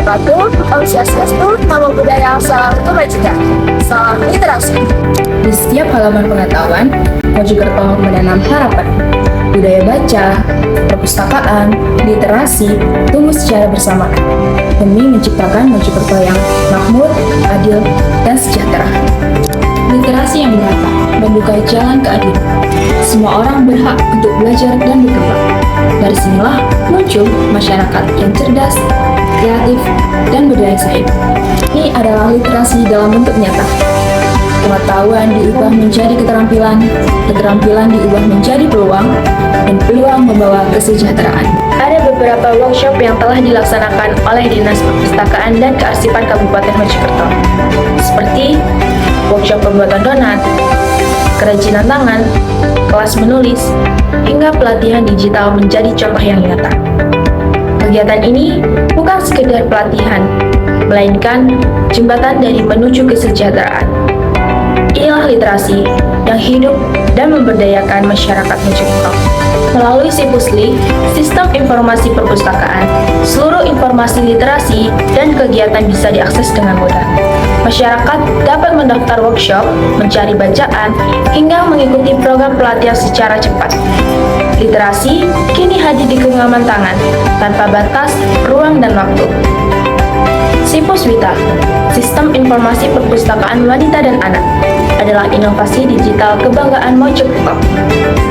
wabarakatuh. Om Swastiastu, Namo Buddhaya, Salam Kebajikan, Salam Literasi. Di setiap halaman pengetahuan, Mojokerto menanam harapan. Budaya baca, perpustakaan, literasi tumbuh secara bersamaan demi menciptakan Mojokerto yang makmur, adil, dan sejahtera. Literasi yang merata membuka jalan keadilan. Semua orang berhak untuk belajar dan berkembang. Dari sinilah muncul masyarakat yang cerdas, kreatif, dan berdaya saing. Ini adalah literasi dalam bentuk nyata. Pengetahuan diubah menjadi keterampilan, keterampilan diubah menjadi peluang, dan peluang membawa kesejahteraan. Ada beberapa workshop yang telah dilaksanakan oleh Dinas Perpustakaan dan Kearsipan Kabupaten Mojokerto, seperti workshop pembuatan donat, kerajinan tangan, kelas menulis, hingga pelatihan digital menjadi contoh yang nyata. Kegiatan ini bukan sekedar pelatihan, melainkan jembatan dari menuju kesejahteraan. Inilah literasi yang hidup dan memberdayakan masyarakat Mojokerto. Melalui Sipusli, Sistem Informasi Perpustakaan, seluruh informasi literasi dan kegiatan bisa diakses dengan mudah. Masyarakat dapat mendaftar workshop, mencari bacaan, hingga mengikuti program pelatihan secara cepat. Literasi kini hadir di genggaman tangan, tanpa batas, ruang, dan waktu. Sipuswita, Sistem Informasi Perpustakaan Wanita dan Anak, adalah inovasi digital kebanggaan Mojokerto.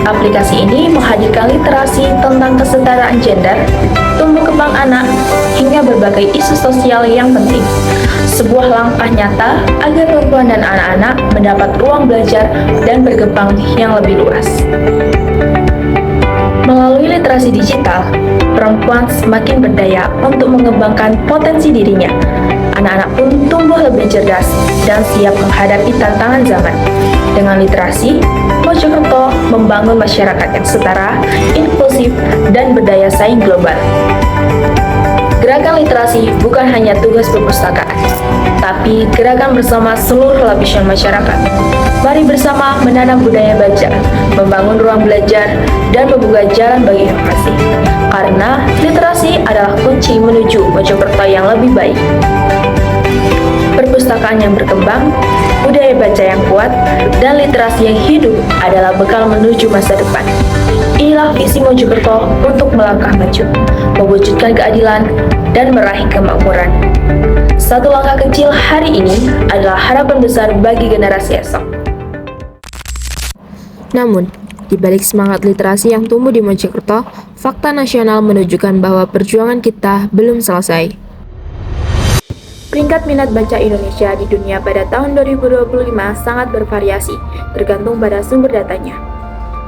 Aplikasi ini menghadirkan literasi tentang kesetaraan gender, tumbuh kembang anak, hingga berbagai isu sosial yang penting. Sebuah langkah nyata agar perempuan dan anak-anak mendapat ruang belajar dan berkembang yang lebih luas. Melalui literasi digital, perempuan semakin berdaya untuk mengembangkan potensi dirinya. Anak-anak pun tumbuh lebih cerdas dan siap menghadapi tantangan zaman. Dengan literasi, Mojokerto membangun masyarakat yang setara, inklusif, dan berdaya saing global. Gerakan literasi bukan hanya tugas perpustakaan, tapi gerakan bersama seluruh lapisan masyarakat. Mari bersama menanam budaya baca, membangun ruang belajar, dan membuka jalan bagi inovasi. Karena literasi adalah kunci menuju Mojokerto yang lebih baik. Perpustakaan yang berkembang, budaya baca yang kuat, dan literasi yang hidup adalah bekal menuju masa depan. Inilah visi Mojokerto untuk melangkah maju, mewujudkan keadilan, dan meraih kemakmuran. Satu langkah kecil hari ini adalah harapan besar bagi generasi esok. Namun, di balik semangat literasi yang tumbuh di Mojokerto, fakta nasional menunjukkan bahwa perjuangan kita belum selesai. Peringkat minat baca Indonesia di dunia pada tahun 2025 sangat bervariasi, tergantung pada sumber datanya.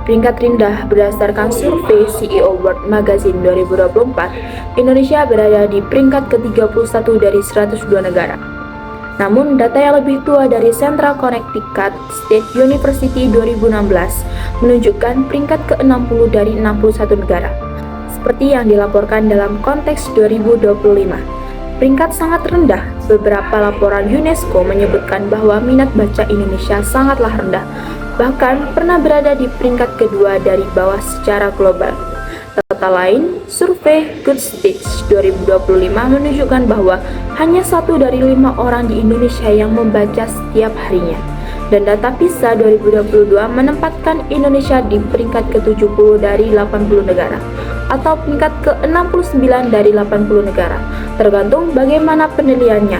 Peringkat rendah berdasarkan survei CEO World Magazine 2024, Indonesia berada di peringkat ke-31 dari 102 negara. Namun, data yang lebih tua dari Central Connecticut State University 2016 menunjukkan peringkat ke-60 dari 61 negara. Seperti yang dilaporkan dalam konteks 2025. Peringkat sangat rendah. Beberapa laporan UNESCO menyebutkan bahwa minat baca Indonesia sangatlah rendah, bahkan pernah berada di peringkat kedua dari bawah secara global. Data lain, survei Goodreads 2025 menunjukkan bahwa hanya 1 dari 5 orang di Indonesia yang membaca setiap harinya. Dan data PISA 2022 menempatkan Indonesia di peringkat ke-70 dari 80 negara, atau peringkat ke-69 dari 80 negara, tergantung bagaimana penilaiannya.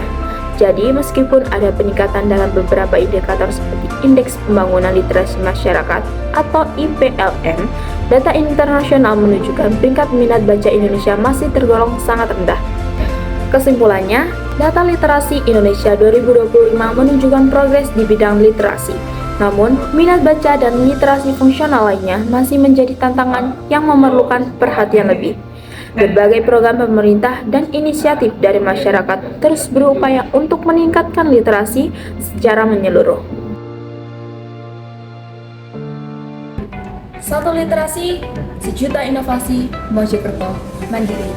Jadi, meskipun ada peningkatan dalam beberapa indikator seperti Indeks Pembangunan Literasi Masyarakat atau IPLM, data internasional menunjukkan peringkat minat baca Indonesia masih tergolong sangat rendah. Kesimpulannya, data literasi Indonesia 2025 menunjukkan progres di bidang literasi. Namun, minat baca dan literasi fungsional lainnya masih menjadi tantangan yang memerlukan perhatian lebih. Berbagai program pemerintah dan inisiatif dari masyarakat terus berupaya untuk meningkatkan literasi secara menyeluruh. Satu literasi, sejuta inovasi, Mojokerto mandiri.